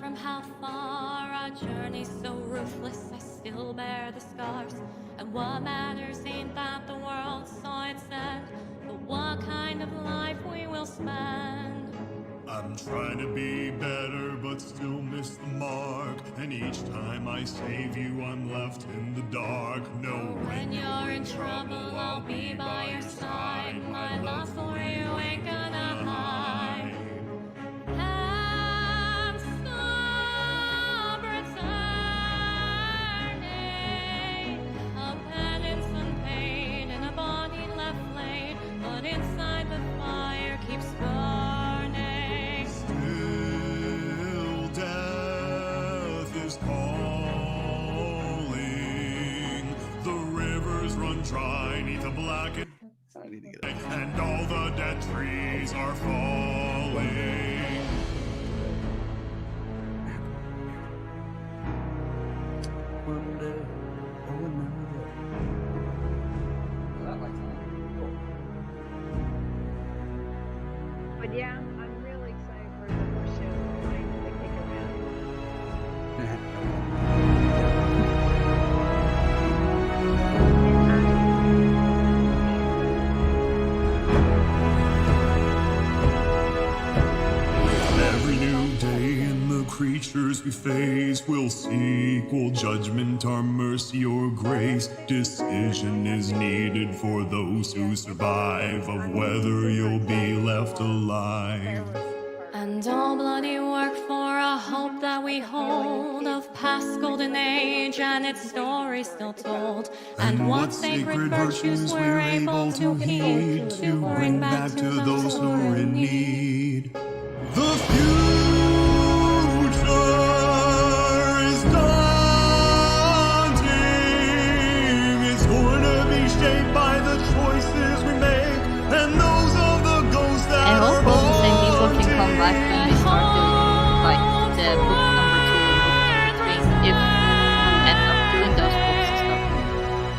from how far our journey's so ruthless, I still bear the scars. And what matters ain't that the world saw its end, but what kind of life we will spend. I'm trying to be better, but still miss the mark. And each time I save you, I'm left in the dark. No, when you're in trouble, I'll be by your side. My love for you ain't gonna hide. And stop returning. A penance unpaid and a body left laid, but inside the fire keeps burning. Still death is calling. The rivers run dry neath the blackened and all the dead trees are falling. One day or another. That like But yeah, I'm really excited for the more shows tonight that they kick around. Every new day and the creatures we face will see equal judgment, our mercy or grace. Decision is needed for those who survive of whether you'll be left alive. And all bloody work for a hope that we hold of past golden age and its story still told. And what sacred virtues we're able to heed to bring back to those who are in need. The future is daunting. It's going to be shaped by the choices we make and those of the ghosts that I are hope all the same people can come back when we start doing like the book number 2 and 3 if we end up doing those books and stuff.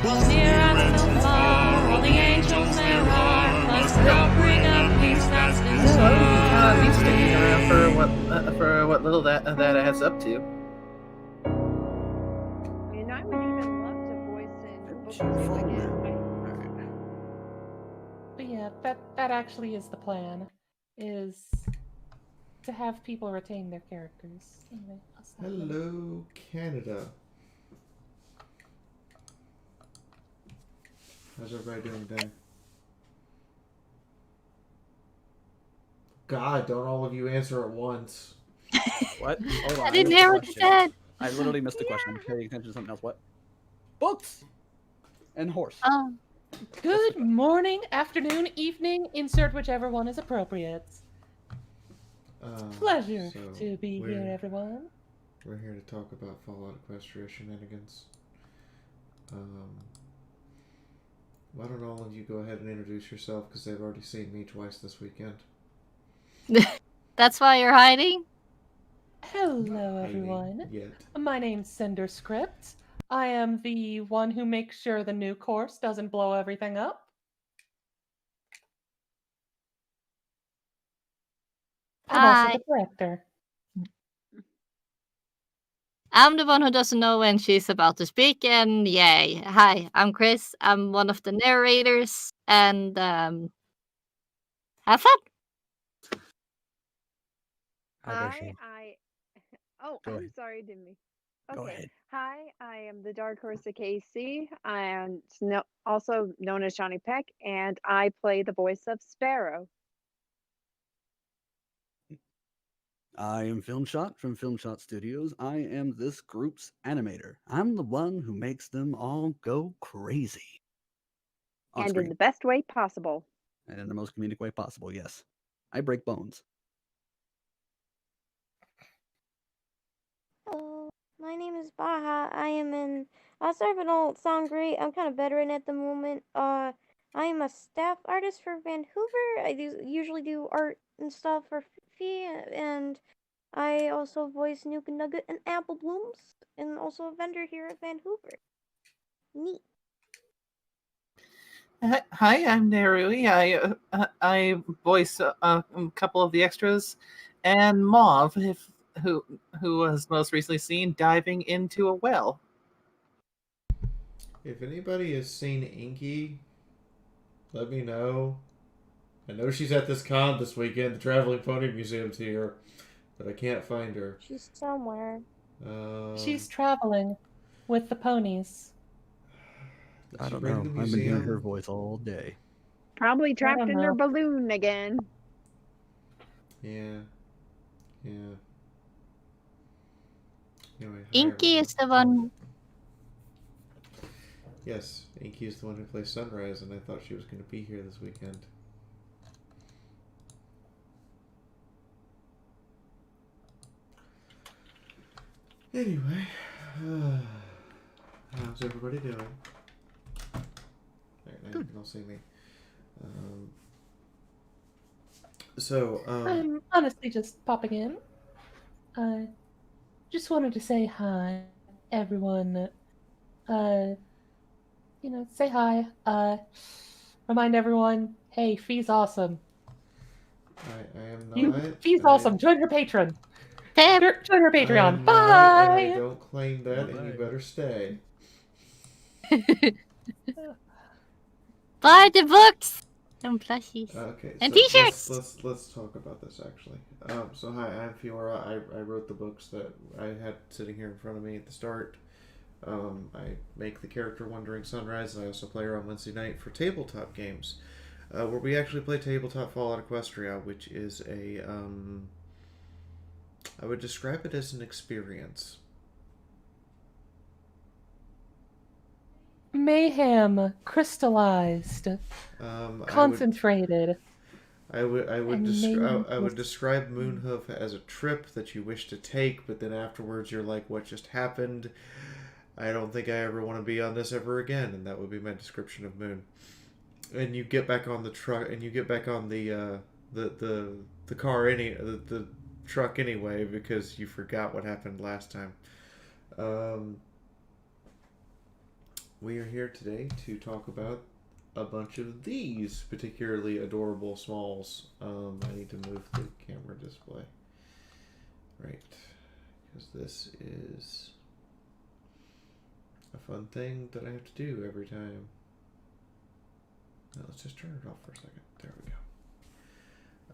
Both near and too far, all the angels there are must help bring a peace that's deserved. Me sticking around for what little that adds up to. And I would even love to voice in books again. But yeah, that actually is the plan, is to have people retain their characters. Anyway, I'll stop there. Hello, Canada. How's everybody doing today? God, don't all of you answer at once. What? Hold on, I didn't missed hear the what you question. said. I literally missed the question. I'm paying attention to something else. What? Books and horse. Oh, Good morning, afternoon, evening, insert whichever one is appropriate. Pleasure so to be here, everyone. We're here to talk about Fallout Equestria shenanigans. Why don't all of you go ahead and introduce yourself, because they've already seen me twice this weekend. that's why you're hiding? Hello, everyone. Yet. My name's Cinder Script. I am the one who makes sure the new course doesn't blow everything up. I'm Hi. also the director. I'm the one who doesn't know when she's about to speak, and yay. Hi, I'm Chris. I'm one of the narrators, and have fun. Oh, Go I'm ahead. sorry, Dimmy. Okay. Go ahead. Hi, I am the Dark Horse of KC. I am also known as Johnny Peck, and I play the voice of Sparrow. I am Filmshot from Filmshot Studios. I am this group's animator. I'm the one who makes them all go crazy. On And screen. in the best way possible. And in the most comedic way possible, yes. I break bones. Hello, my name is Baha. I am in. Sorry if I don't sound great. I'm kind of bedridden at the moment. I am a staff artist for Vancouver. I usually do art and stuff for Fee, and I also voice Nuke and Nugget and Apple Blooms, and also a vendor here at Vancouver. Neat. Hi, I'm Narui. I voice a couple of the extras, and Mauve. who was most recently seen diving into a well. If anybody has seen Inky, let me know. I know she's at this con this weekend. The Traveling Pony Museum's here, but I can't find her. She's somewhere. She's traveling with the ponies. Did I she don't bring know. the I've been hearing her museum? voice all day. Probably trapped don't in her know. balloon again. Yeah. Anyway, hi, Inky everyone. is the one. Yes, Inky is the one who plays Sunrise, and I thought she was going to be here this weekend. Anyway, how's everybody doing? Alright, now you can all see me. I'm honestly just popping in. I just wanted to say hi, everyone. Say hi. Remind everyone, hey, Fee's awesome. I am not. Fee's awesome. Join her patron. Tip. Join her Patreon. I'm not, Bye. and I don't claim that, and you Bye-bye. better stay. Buy the books and plushies. Okay, And so t-shirts. let's talk about this actually. So hi, I'm Fiora. I wrote the books that I had sitting here in front of me at the start. I make the character Wandering Sunrise, and I also play her on Wednesday night for tabletop games, where we actually play tabletop Fallout Equestria, which is a I would describe it as an experience. Mayhem crystallized, concentrated. I would And describe Moonhoof as a trip that you wish to take, but then afterwards you're like, what just happened? I don't think I ever want to be on this ever again, and that would be my description of Moon. And you get back on the truck, and you get back on the car the truck anyway because you forgot what happened last time. We are here today to talk about a bunch of these particularly adorable smalls. I need to move the camera display. Right. Because this is a fun thing that I have to do every time. Now, let's just turn it off for a second. There we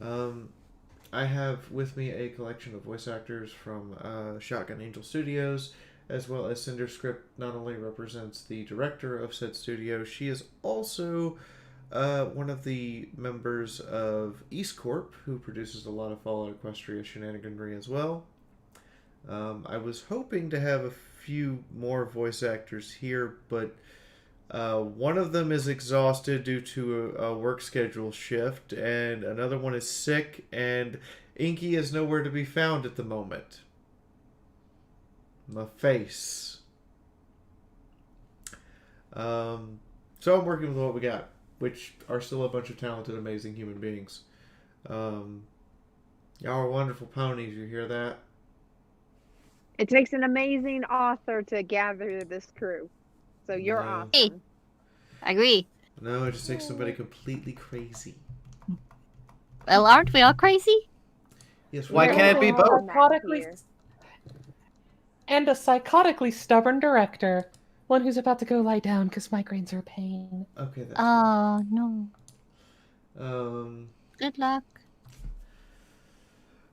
go. I have with me a collection of voice actors from Shotgun Angel Studios, as well as CinderScript. Not only represents the director of said studio, she is also one of the members of Corp, who produces a lot of Fallout Equestria shenaniganry as well. I was hoping to have a few more voice actors here, but one of them is exhausted due to a work schedule shift, and another one is sick, and Inky is nowhere to be found at the moment. My face. So I'm working with what we got, which are still a bunch of talented, amazing human beings. Y'all are wonderful ponies, you hear that? It takes an amazing author to gather this crew. So you're No. awesome. Hey. I agree. No, it just takes somebody completely crazy. Well, aren't we all crazy? Yes, Why we can't are. it be both? Psychotically, and a psychotically stubborn director. One who's about to go lie down because migraines are a pain. Okay, that's Oh, no. fine. Good luck.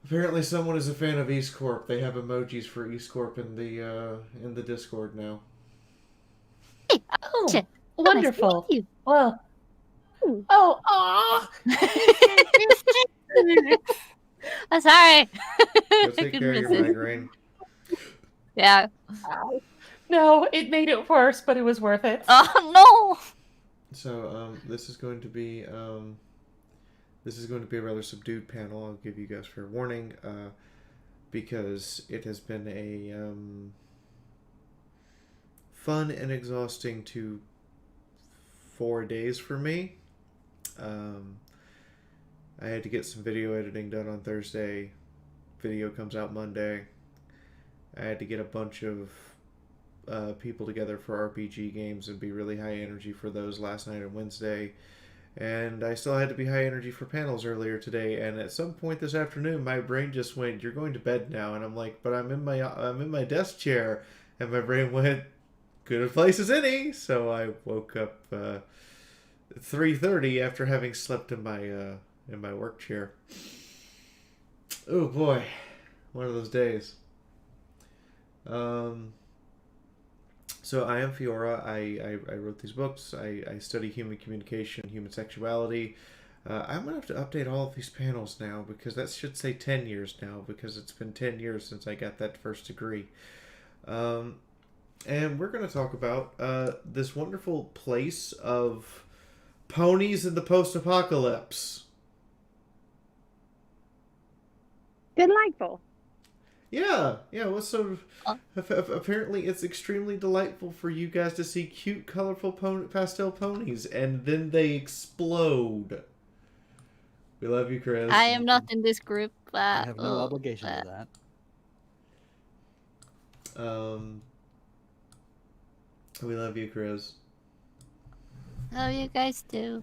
Apparently, someone is a fan of Corp. They have emojis for Corp in the Discord now. Hey, Oh, shit. wonderful. Nice to meet you. Well, oh, aw. I'm sorry. Go take care of your migraine. Yeah. No, it made it worse, but it was worth it. Oh, no. So, this is going to be a rather subdued panel. I'll give you guys fair warning, because it has been a fun and exhausting 4 days for me. I had to get some video editing done on Thursday. Video comes out Monday. I had to get a bunch of people together for RPG games and be really high energy for those last night and Wednesday. And I still had to be high energy for panels earlier today. And at some point this afternoon, my brain just went, "You're going to bed now." And I'm like, "But I'm in my desk chair." And my brain went, "Good a place as any." So I woke up at 3:30 after having slept in my work chair. Oh boy, one of those days. So I am Fiora. I wrote these books. I study human communication, human sexuality. I'm going to have to update all of these panels now because that should say 10 years now because it's been 10 years since I got that first degree. And we're going to talk about this wonderful place of ponies in the post-apocalypse. Delightful. Yeah. Well, so apparently it's extremely delightful for you guys to see cute, colorful pastel ponies, and then they explode. We love you, Chris. I am not in this group. I have no obligation to that. We love you, Chris. Love you guys too.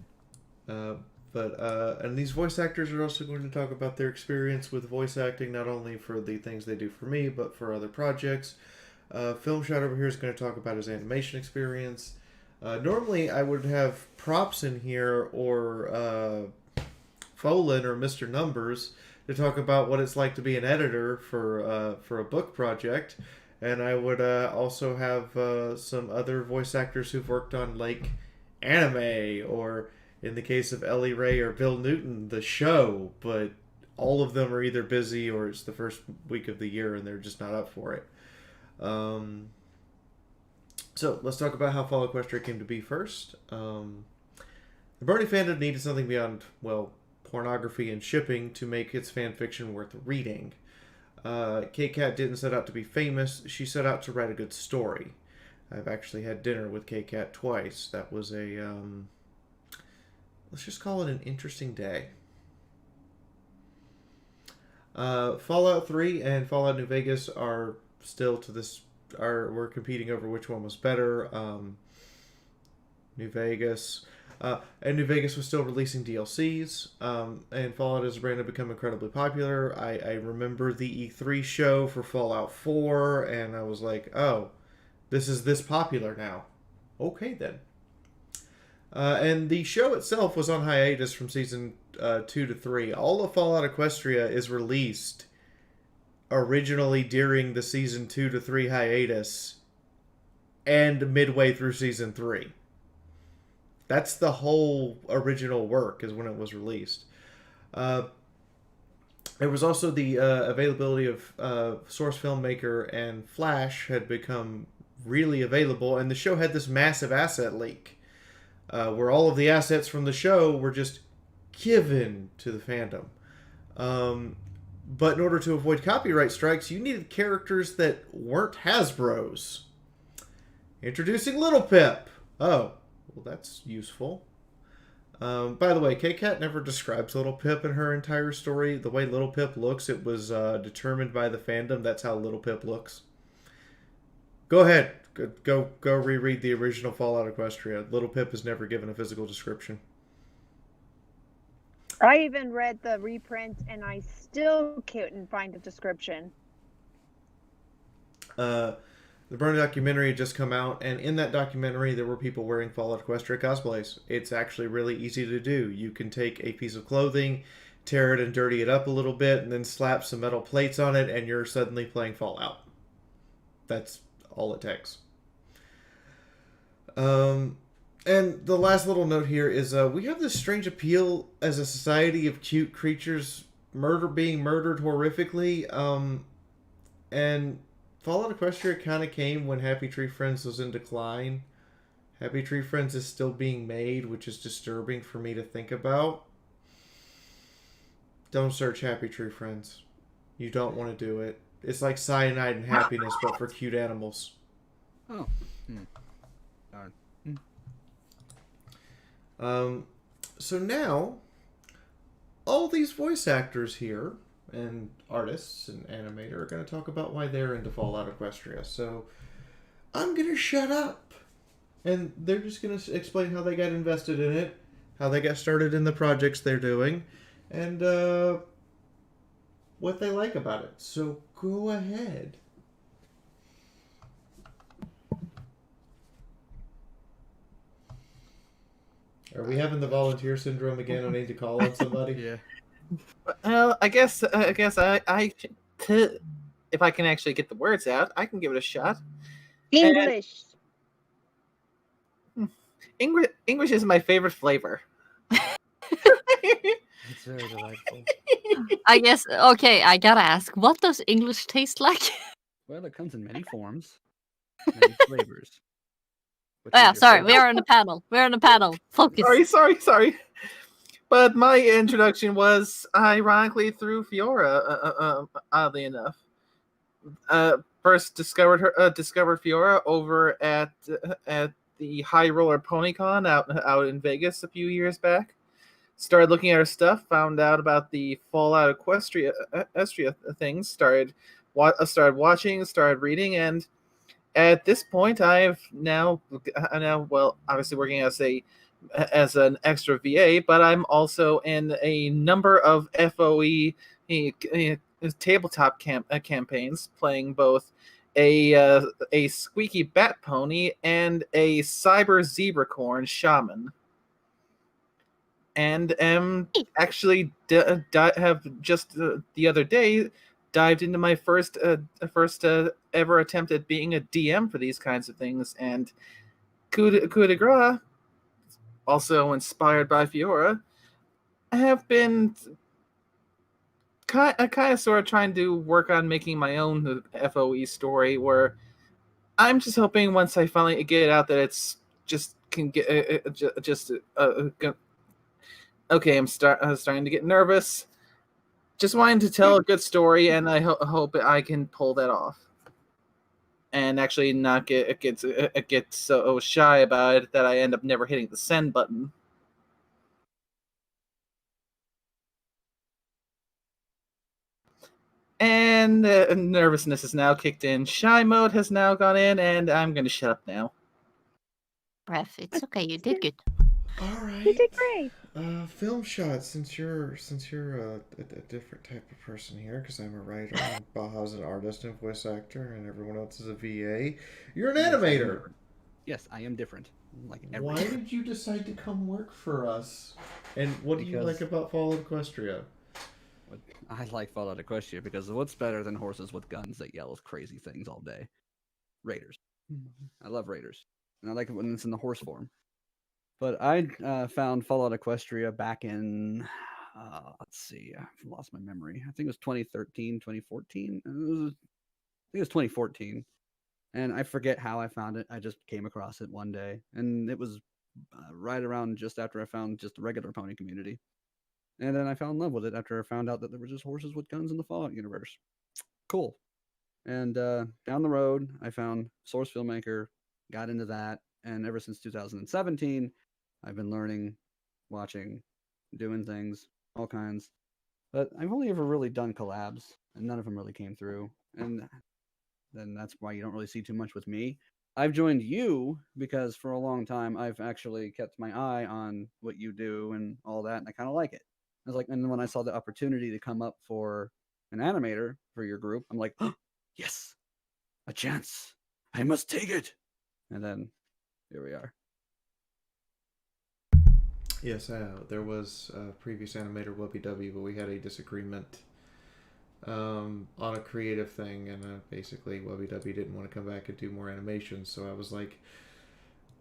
And these voice actors are also going to talk about their experience with voice acting, not only for the things they do for me, but for other projects. Film Shot over here is going to talk about his animation experience. Normally, I would have Props in here, or Folin, or Mr. Numbers, to talk about what it's like to be an editor for a book project. And I would also have some other voice actors who've worked on, like, anime, or in the case of Ellie Ray or Bill Newton, the show, but all of them are either busy or it's the first week of the year and they're just not up for it. So let's talk about how Fall Equestria came to be first. The Bernie fandom needed something beyond, well, pornography and shipping to make its fan fiction worth reading. Kate Kat didn't set out to be famous, she set out to write a good story. I've actually had dinner with Kate Kat twice. That was a, let's just call it an interesting day. Fallout 3 and Fallout New Vegas are still to this, we're competing over which one was better. New Vegas was still releasing DLCs, and Fallout as a brand had become incredibly popular. I remember the E3 show for Fallout 4, and I was like, oh, this is this popular now. Okay, then. And the show itself was on hiatus from season 2 to 3. All of Fallout Equestria is released originally during the season 2 to 3 hiatus and midway through season 3. That's the whole original work, is when it was released. There was also the availability of Source Filmmaker, and Flash had become really available, and the show had this massive asset leak. Where all of the assets from the show were just given to the fandom. But in order to avoid copyright strikes, you needed characters that weren't Hasbro's. Introducing Little Pip. Oh, well, that's useful. By the way, K-Cat never describes Little Pip in her entire story. The way Little Pip looks, it was determined by the fandom. That's how Little Pip looks. Go ahead. Go reread the original Fallout Equestria. Little Pip is never given a physical description. I even read the reprint and I still couldn't find a description. The Burn documentary had just come out, and in that documentary there were people wearing Fallout Equestria cosplays. It's actually really easy to do. You can take a piece of clothing, tear it and dirty it up a little bit, and then slap some metal plates on it, and you're suddenly playing Fallout. That's all it takes. And the last little note here is we have this strange appeal as a society of cute creatures being murdered horrifically. And Fallout Equestria kind of came when Happy Tree Friends was in decline. Happy Tree Friends is still being made, which is disturbing for me to think about. Don't search Happy Tree Friends. You don't want to do it. It's like Cyanide and Happiness, but for cute animals. Oh. So now, all these voice actors here, and artists and animator, are going to talk about why they're into Fallout Equestria. So, I'm going to shut up. And they're just going to explain how they got invested in it. how they got started in the projects they're doing, and what they like about it. So go ahead. Are we having the volunteer syndrome again? I need to call on somebody. Yeah. Well, I guess if I can actually get the words out, I can give it a shot. English. English is my favorite flavor. It's very delightful. I guess, okay, I gotta ask, what does English taste like? Well, it comes in many forms, many flavors. Which Oh, yeah, is your sorry, favorite? we are in a panel. We're in a panel. Focus. Sorry. But my introduction was ironically through Fiora, oddly enough. First discovered Fiora over at the High Roller PonyCon out in Vegas a few years back. Started looking at her stuff, found out about the Fallout Equestria things, started watching, started reading, and at this point, I'm now well, obviously working as an extra VA, but I'm also in a number of FOE tabletop campaigns, playing both a squeaky bat pony and a cyber zebracorn shaman, and am actually have just the other day dived into my first ever attempt at being a DM for these kinds of things, and coup de grace, also inspired by Fiora, I have been kind of sort of trying to work on making my own FOE story, where I'm just hoping once I finally get it out that it's just can get okay. I'm starting to get nervous. Just wanting to tell a good story, and I hope I can pull that off, and actually not get so shy about it that I end up never hitting the send button. And nervousness is now kicked in. Shy mode has now gone in, and I'm going to shut up now. Breath, it's okay. You did good. All right. You did great. Film shot. Since you're a different type of person here, because I'm a writer, and Baja's an artist and voice actor, and everyone else is a VA. You're an animator. Yes, I am different. Like Why did you decide to come work for us? And what do you like about Fallout Equestria? I like Fallout Equestria because what's better than horses with guns that yell crazy things all day? Raiders. I love Raiders, and I like it when it's in the horse form. But I found Fallout Equestria back in, let's see, I've lost my memory. I think it was 2013, 2014. I think it was 2014. And I forget how I found it. I just came across it one day. And it was right around just after I found just the regular pony community. And then I fell in love with it after I found out that there were just horses with guns in the Fallout universe. Cool. And down the road, I found Source Filmmaker, got into that. And ever since 2017, I've been learning, watching, doing things, all kinds. But I've only ever really done collabs, and none of them really came through. And then that's why you don't really see too much with me. I've joined you because for a long time I've actually kept my eye on what you do and all that, and I kind of like it. I was like, and then when I saw the opportunity to come up for an animator for your group, I'm like, oh, yes, a chance. I must take it. And then here we are. Yes, there was a previous animator, WW, but we had a disagreement on a creative thing, and basically WW didn't want to come back and do more animations, so I was like,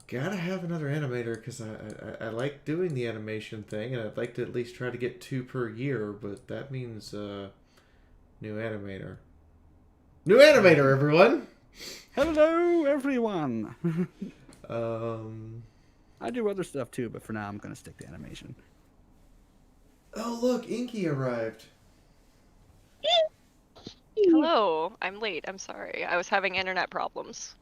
gotta have another animator, because I like doing the animation thing, and I'd like to at least try to get 2 per year, but that means new animator. New animator, everyone! Hello, everyone! I I do other stuff too, but for now I'm going to stick to animation. Oh, look, Inky arrived. Hello, I'm late. I'm sorry. I was having internet problems.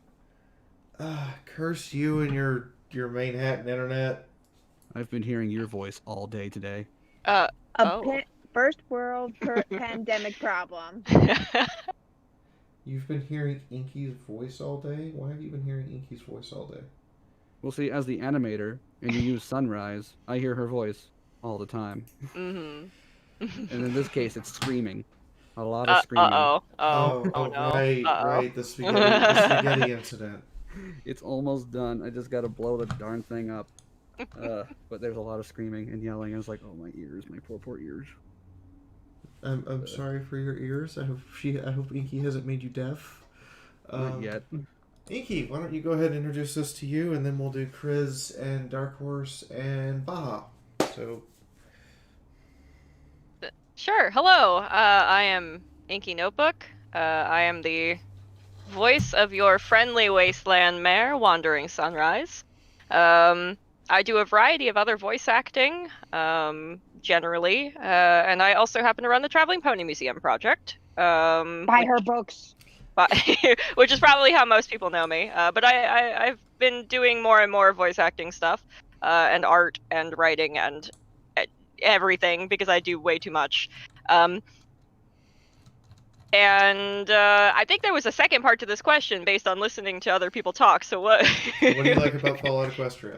Curse you and your Manhattan internet. I've been hearing your voice all day today. First world pandemic problem. You've been hearing Inky's voice all day? Why have you been hearing Inky's voice all day? Well, see, as the animator, and you use Sunrise, I hear her voice all the time. Mm-hmm. And in this case, it's screaming. A lot of screaming. Oh no. Right, the spaghetti incident. It's almost done. I just gotta blow the darn thing up. But there's a lot of screaming and yelling. I was like, oh, my ears, my poor ears. I'm sorry for your ears. I hope Inky hasn't made you deaf. Not yet. Inky, why don't you go ahead and introduce us to you, and then we'll do Kriz and Dark Horse and Baja. So. Sure. Hello. I am Inky Notebook. I am the voice of your friendly wasteland mare, Wandering Sunrise. I do a variety of other voice acting, generally, and I also happen to run the Traveling Pony Museum project. Buy her books. Which is probably how most people know me. But I've been doing more and more voice acting stuff, and art and writing and everything because I do way too much. And I think there was a second part to this question based on listening to other people talk. So what? What do you like about Fallout Equestria?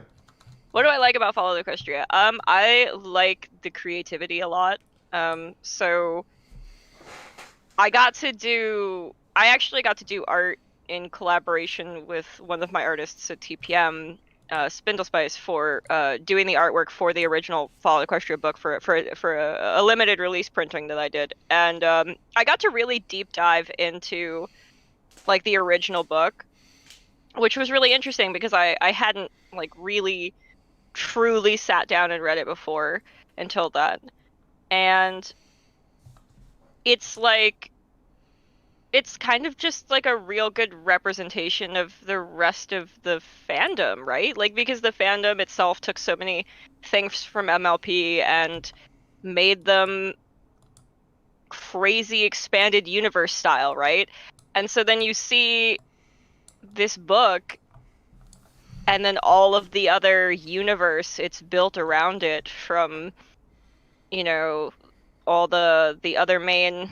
What do I like about Fallout Equestria? I like the creativity a lot. So I actually got to do art in collaboration with one of my artists at TPM, Spindlespice, for doing the artwork for the original Fallout Equestria book for a limited release printing that I did, and I got to really deep dive into like the original book, which was really interesting because I hadn't like really truly sat down and read it before until then, and it's kind of just like a real good representation of the rest of the fandom, right? Like, because the fandom itself took so many things from MLP and made them crazy expanded universe style, right? And so then you see this book and then all of the other universe it's built around it, from, you know, all the other main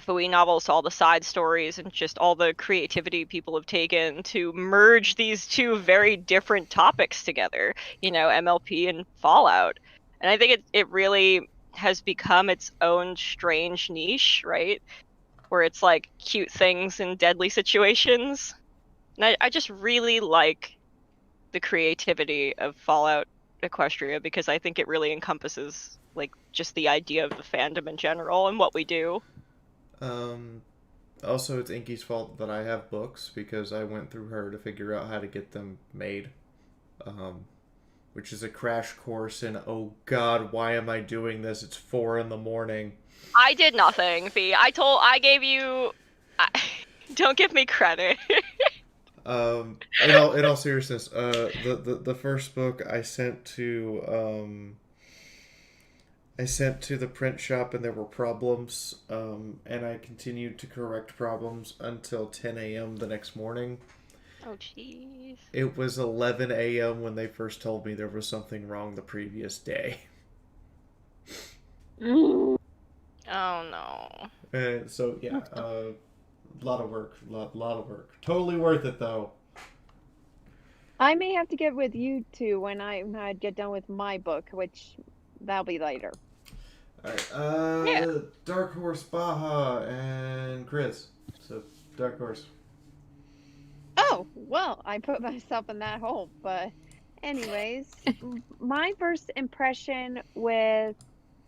FOE novels, all the side stories, and just all the creativity people have taken to merge these two very different topics together, you know, MLP and Fallout. And I think it really has become its own strange niche, right? Where it's like cute things in deadly situations. And I just really like the creativity of Fallout Equestria because I think it really encompasses like just the idea of the fandom in general and what we do. Also, it's Inky's fault that I have books because I went through her to figure out how to get them made. Which is a crash course in, oh god, why am I doing this? It's 4 a.m. I did nothing, Fee. I gave you... Don't give me credit. In all seriousness, the first book I sent to the print shop and there were problems, and I continued to correct problems until 10 a.m. the next morning. Oh, jeez. It was 11 a.m. when they first told me there was something wrong the previous day. Oh, no. And so, yeah, a lot of work. Lot of work. Totally worth it, though. I may have to get with you two when I get done with my book, which that'll be later. Alright, Yeah. Dark Horse, Baja, and Kriz. So, Dark Horse. Oh, well, I put myself in that hole. But anyways, my first impression with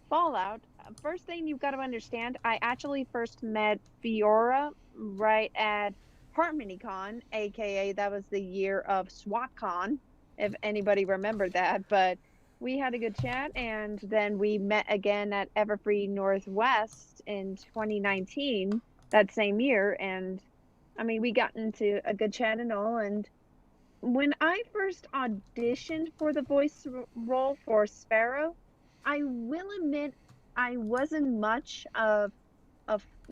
Fallout, first thing you've got to understand, I actually first met Fiora right at HarmonyCon, aka that was the year of SWATCon, if anybody remembered that. But we had a good chat, and then we met again at Everfree Northwest in 2019, that same year, and I mean, we got into a good chat and all. And when I first auditioned for the voice role for Sparrow, I will admit I wasn't much of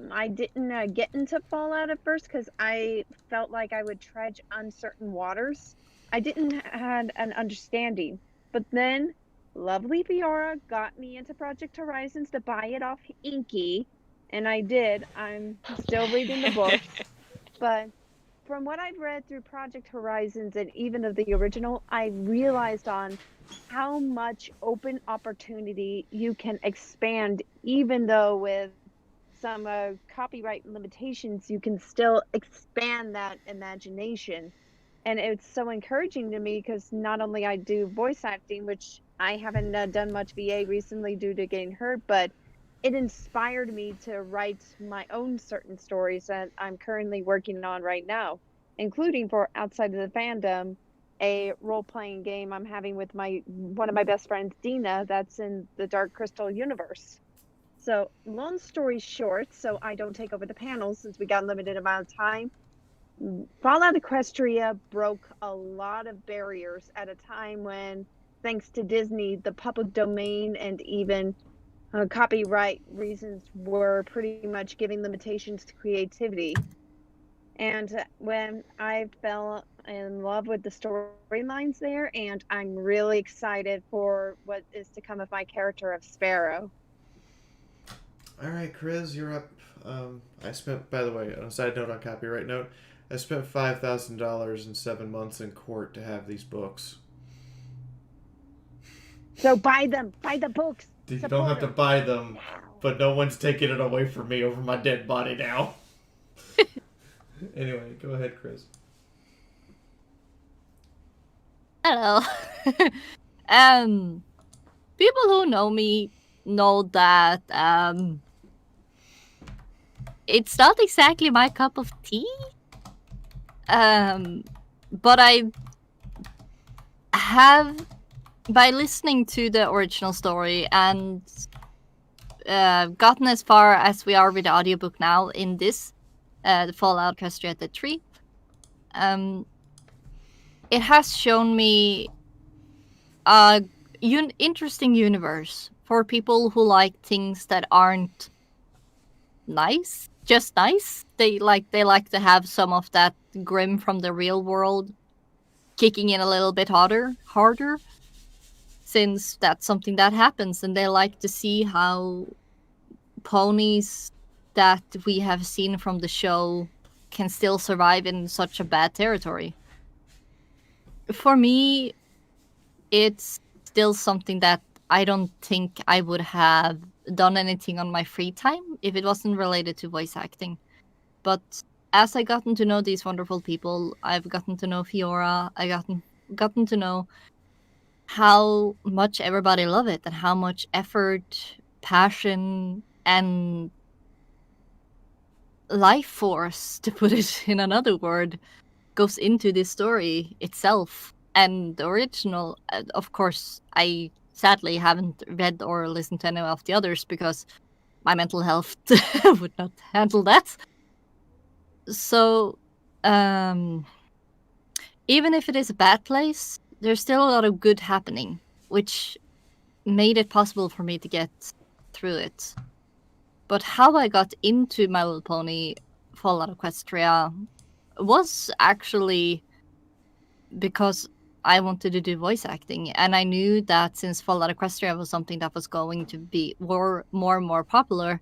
I didn't get into Fallout at first because I felt like I would tread uncertain waters. I didn't had an understanding, but then lovely Fiora got me into Project Horizons to buy it off Inky, and I did. I'm still reading the books. But from what I've read through Project Horizons and even of the original, I realized on how much open opportunity you can expand, even though with some copyright limitations, you can still expand that imagination. And it's so encouraging to me because not only I do voice acting, which I haven't done much VA recently due to getting hurt, but it inspired me to write my own certain stories that I'm currently working on right now, including for outside of the fandom, a role-playing game I'm having with one of my best friends, Dina, that's in the Dark Crystal universe. So, long story short, so I don't take over the panel since we got limited amount of time. Fallout Equestria broke a lot of barriers at a time when, thanks to Disney, the public domain and even copyright reasons were pretty much giving limitations to creativity. And when I fell in love with the storylines there, and I'm really excited for what is to come of my character of Sparrow. All right, Chris, you're up. I spent, by the way, on a side note on copyright note, I spent $5,000 in 7 months in court to have these books. So buy them, buy the books. You don't have to buy them, but no one's taking it away from me over my dead body now. Anyway, go ahead, Chris. Hello. People who know me know that it's not exactly my cup of tea. But I have, by listening to the original story and gotten as far as we are with the audiobook now in this, the Fallout Equestria 3, it has shown me a interesting universe for people who like things that aren't nice, just nice. They like to have some of that grim from the real world kicking in a little bit harder, since that's something that happens, and they like to see how ponies that we have seen from the show can still survive in such a bad territory. For me, it's still something that I don't think I would have done anything on my free time if it wasn't related to voice acting. But as I gotten to know these wonderful people, I've gotten to know Fiora, I gotten to know how much everybody love it and how much effort, passion, and life force, to put it in another word, goes into this story itself. And the original, of course, I sadly haven't read or listened to any of the others because my mental health would not handle that. So, even if it is a bad place, there's still a lot of good happening, which made it possible for me to get through it. But how I got into My Little Pony Fallout Equestria was actually because I wanted to do voice acting, and I knew that since Fallout Equestria was something that was going to be more and more popular,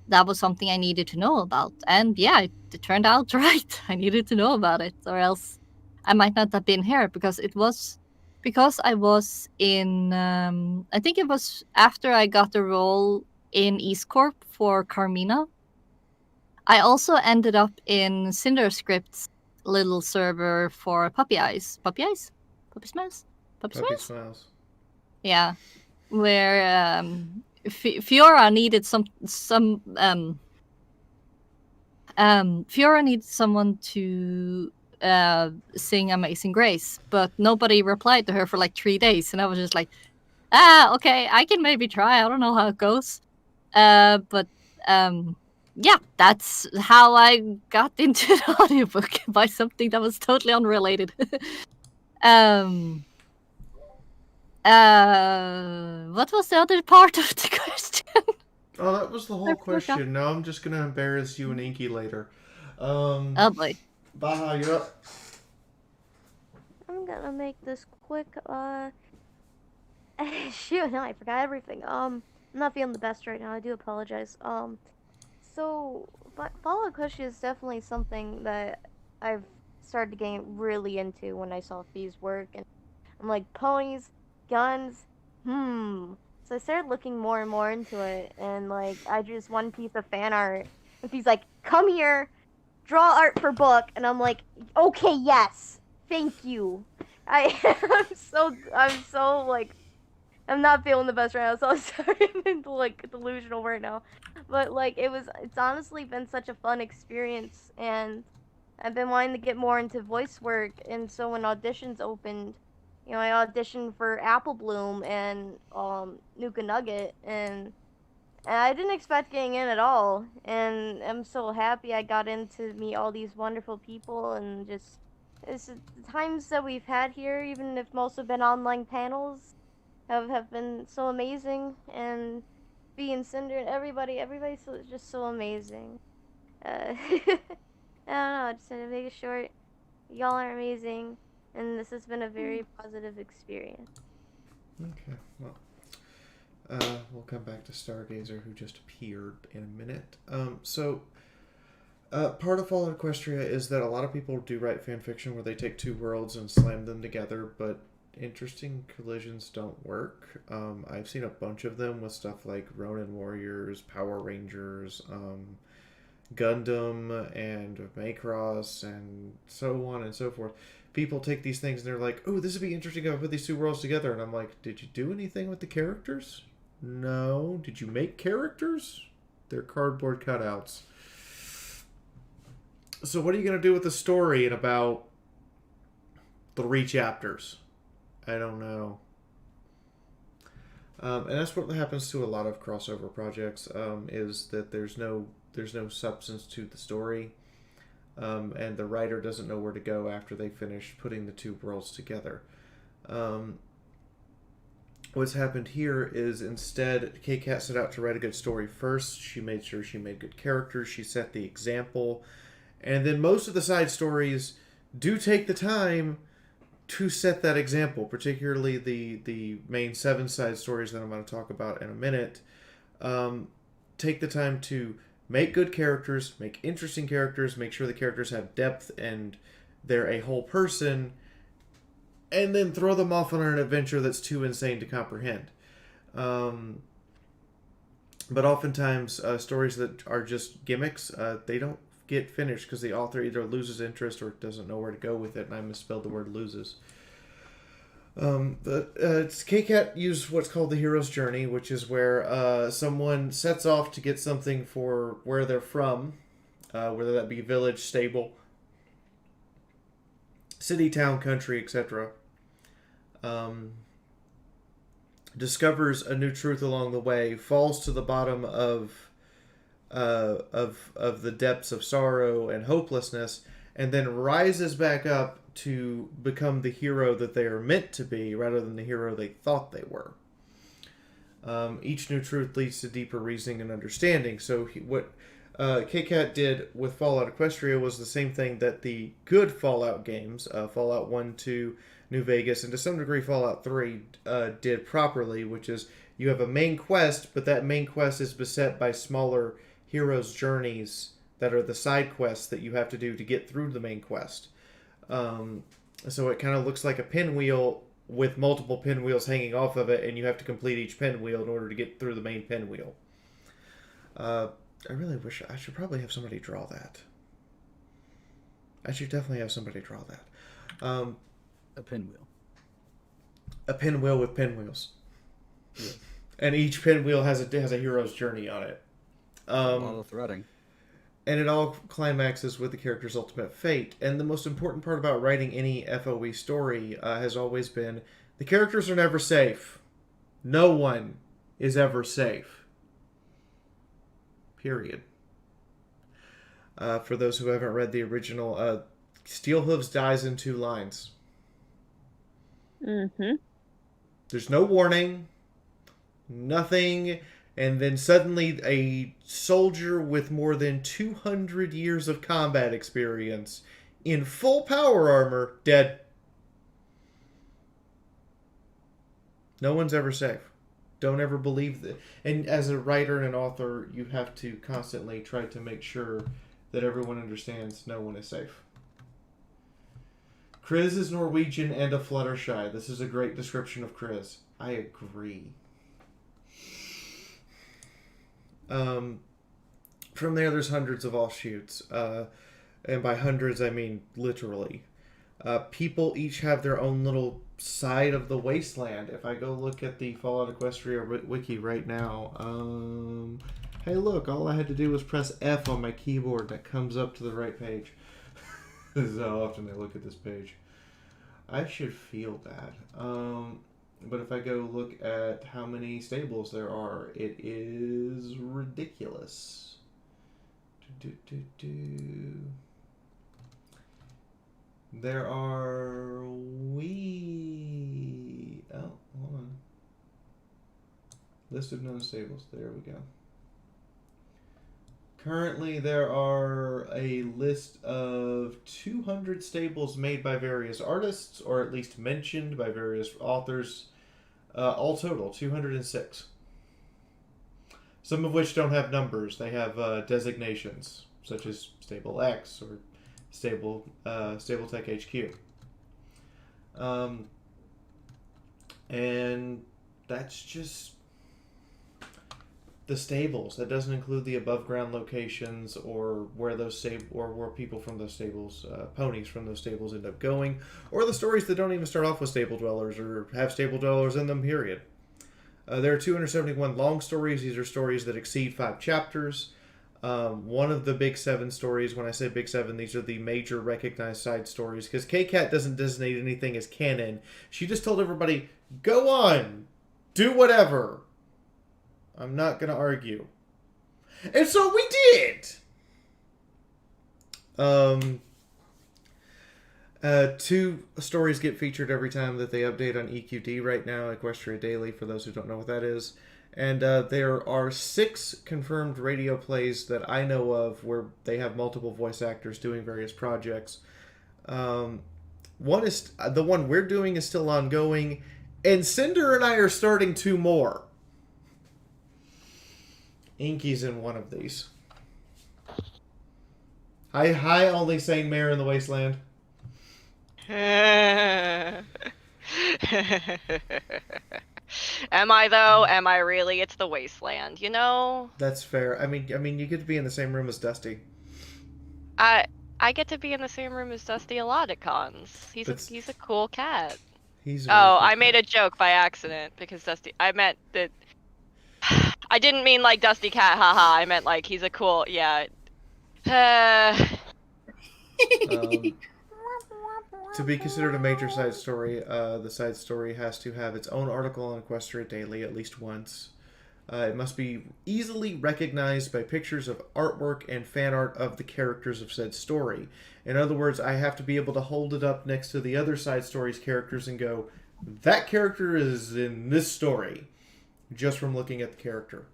that was something I needed to know about. And yeah, it turned out right. I needed to know about it, or else I might not have been here, because I was in, I think it was after I got the role in Corp for Carmina. I also ended up in Cinderscript's little server for Puppy Eyes. Puppy Eyes? Puppy Smiles? Puppy Smiles? Yeah. Where Fiora needed Fiora needed someone to sing Amazing Grace, but nobody replied to her for like 3 days, and I was just like, okay, I can maybe try. I don't know how it goes. But yeah, that's how I got into the audiobook, by something that was totally unrelated. What was the other part of the question? Oh, that was the whole question. Now I'm just gonna embarrass you and Inky later. Oh boy. Baha, you're up. I'm gonna make this quick. Shoot, now I forgot everything. I'm not feeling the best right now. I do apologize. So, but Fallout Equestria is definitely something that I've started getting really into when I saw Fee's work, and I'm like, ponies, guns, So I started looking more and more into it, and like I just one piece of fan art, and Fee's like, come here, draw art for book, and I'm like, okay, yes, thank you. I'm so like I'm not feeling the best right now, so I'm starting to like delusional right now. But like it's honestly been such a fun experience, and I've been wanting to get more into voice work, and so when auditions opened, I auditioned for Apple Bloom and Nuka Nugget, and I didn't expect getting in at all, and I'm so happy I got in to meet all these wonderful people, and just it's the times that we've had here, even if most have been online panels, have been so amazing, and being Cinder and everybody's just so amazing. I don't know, just to make it short, y'all are amazing, and this has been a very positive experience. Okay, well, we'll come back to Stargazer, who just appeared in a minute. Part of Fallout Equestria is that a lot of people do write fan fiction where they take two worlds and slam them together, but interesting collisions don't work. I've seen a bunch of them with stuff like Ronin Warriors, Power Rangers, Gundam, and Macross, and so on and so forth. People take these things and they're like, oh, this would be interesting if I put these two worlds together. And I'm like, did you do anything with the characters? No. Did you make characters? They're cardboard cutouts. So what are you going to do with the story in about 3 chapters? I don't know. And that's what happens to a lot of crossover projects, is that there's no substance to the story. And the writer doesn't know where to go after they finish putting the two worlds together. What's happened here is instead, K-Cat set out to write a good story first. She made sure she made good characters. She set the example. And then most of the side stories do take the time to set that example, particularly the main 7 side stories that I'm going to talk about in a minute. Take the time to make good characters, make interesting characters, make sure the characters have depth and they're a whole person, and then throw them off on an adventure that's too insane to comprehend. But oftentimes, stories that are just gimmicks, they don't get finished because the author either loses interest or doesn't know where to go with it, and I misspelled the word loses. K-Cat used what's called the hero's journey, which is where someone sets off to get something for where they're from, whether that be village, stable, city, town, country, etc. Discovers a new truth along the way, falls to the bottom of the depths of sorrow and hopelessness, and then rises back up to become the hero that they are meant to be rather than the hero they thought they were. Each new truth leads to deeper reasoning and understanding. So what K-Cat did with Fallout Equestria was the same thing that the good Fallout games, Fallout 1, 2, New Vegas, and to some degree Fallout 3 did properly, which is you have a main quest, but that main quest is beset by smaller heroes' journeys that are the side quests that you have to do to get through the main quest. So it kind of looks like a pinwheel with multiple pinwheels hanging off of it, and you have to complete each pinwheel in order to get through the main pinwheel. I really wish I should probably have somebody draw that. I should definitely have somebody draw that. A pinwheel. A pinwheel with pinwheels. Yeah. And each pinwheel has a hero's journey on it. A lot of threading. And it all climaxes with the character's ultimate fate. And the most important part about writing any FOE story has always been the characters are never safe. No one is ever safe. Period. For those who haven't read the original, Steelhooves dies in 2 lines. Mm-hmm. There's no warning. Nothing. And then suddenly a soldier with more than 200 years of combat experience in full power armor, dead. No one's ever safe. Don't ever believe that. And as a writer and an author, you have to constantly try to make sure that everyone understands no one is safe. Chris is Norwegian and a Fluttershy. This is a great description of Chris. I agree. From there's hundreds of offshoots. And by hundreds, I mean literally. People each have their own little side of the wasteland. If I go look at the Fallout Equestria wiki right now, hey look, all I had to do was press F on my keyboard and it comes up to the right page. This is how often I look at this page. I should feel bad. But if I go look at how many stables there are, it is ridiculous. There are oh, hold on. List of known stables. There we go. Currently, there are a list of 200 stables made by various artists, or at least mentioned by various authors. All total, 206. Some of which don't have numbers. They have designations, such as Stable X or Stable Tech HQ. And that's just the stables. That doesn't include the above ground locations or where those where people from those stables, ponies from those stables end up going, or the stories that don't even start off with stable dwellers or have stable dwellers in them, period. There are 271 long stories. These are stories that exceed 5 chapters. One of the big 7 stories, when I say big 7, these are the major recognized side stories, because KCAT doesn't designate anything as canon. She just told everybody, go on, do whatever. I'm not going to argue. And so we did! 2 stories get featured every time that they update on EQD right now, Equestria Daily, for those who don't know what that is. And there are 6 confirmed radio plays that I know of where they have multiple voice actors doing various projects. One is the one we're doing is still ongoing, and Cinder and I are starting 2 more. Inky's in one of these. Hi, only sane mayor in the wasteland. Am I though? Am I really? It's the wasteland, you know? That's fair. I mean, you get to be in the same room as Dusty. I get to be in the same room as Dusty a lot at cons. He's a cool cat. He's a really cool I made cat. a joke by accident because I meant that. I didn't mean like Dusty Cat, haha. I meant like he's a cool, yeah. To be considered a major side story, the side story has to have its own article on Equestria Daily at least once. It must be easily recognized by pictures of artwork and fan art of the characters of said story. In other words, I have to be able to hold it up next to the other side story's characters and go, that character is in this story, just from looking at the character.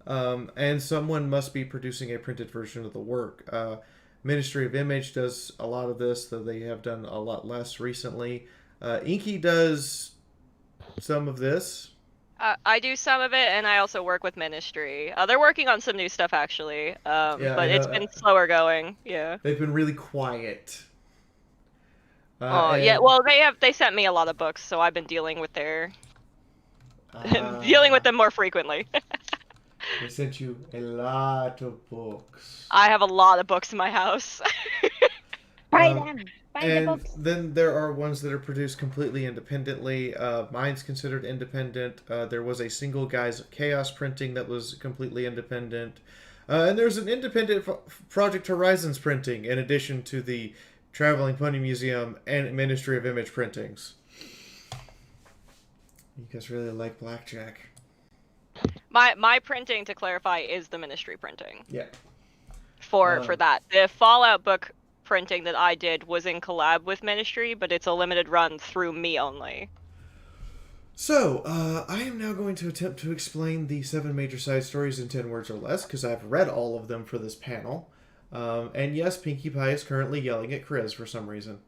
And someone must be producing a printed version of the work. Ministry of Image does a lot of this, though they have done a lot less recently. Inky does some of this. I do some of it, and I also work with Ministry. They're working on some new stuff, actually, but it's been slower going. Yeah. They've been really quiet. Yeah. Well, they sent me a lot of books, so I've been dealing with dealing with them more frequently. They sent you a lot of books. I have a lot of books in my house. Buy them. Buy the And books. then there are ones that are produced completely independently. Mine's considered independent. There was a single guy's Chaos printing that was completely independent. And there's an independent Project Horizons printing in addition to the Traveling Pony Museum and Ministry of Image printings. You guys really like Blackjack. My printing, to clarify, is the Ministry printing. Yeah. For that. The Fallout book printing that I did was in collab with Ministry, but it's a limited run through me only. So, I am now going to attempt to explain the 7 major side stories in 10 words or less, because I've read all of them for this panel. And yes, Pinkie Pie is currently yelling at Chris for some reason.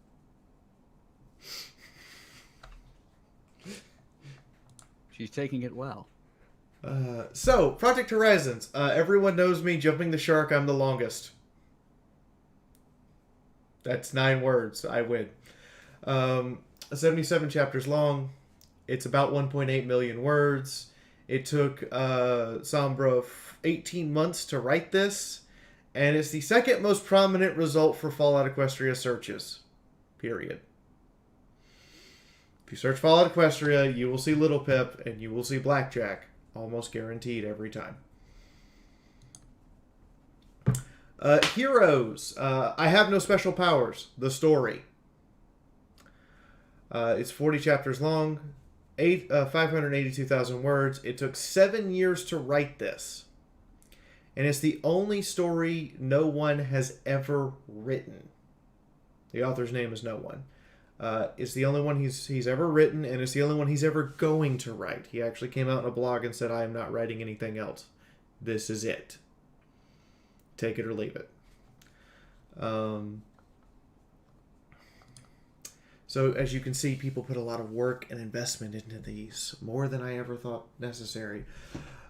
She's taking it well. So, Project Horizons. Everyone knows me, jumping the shark, I'm the longest. That's 9 words. I win. 77 chapters long. It's about 1.8 million words. It took Sombra 18 months to write this, and it's the second most prominent result for Fallout Equestria searches. Period. If you search Fallout Equestria, you will see Little Pip and you will see Blackjack. Almost guaranteed every time. Heroes. I Have No Special Powers. The story. It's 40 chapters long. 582,000 words. It took 7 years to write this. And it's the only story no one has ever written. The author's name is no one. It's the only one he's ever written, and it's the only one he's ever going to write. He actually came out in a blog and said, I am not writing anything else. This is it. Take it or leave it. So as you can see, people put a lot of work and investment into these. More than I ever thought necessary.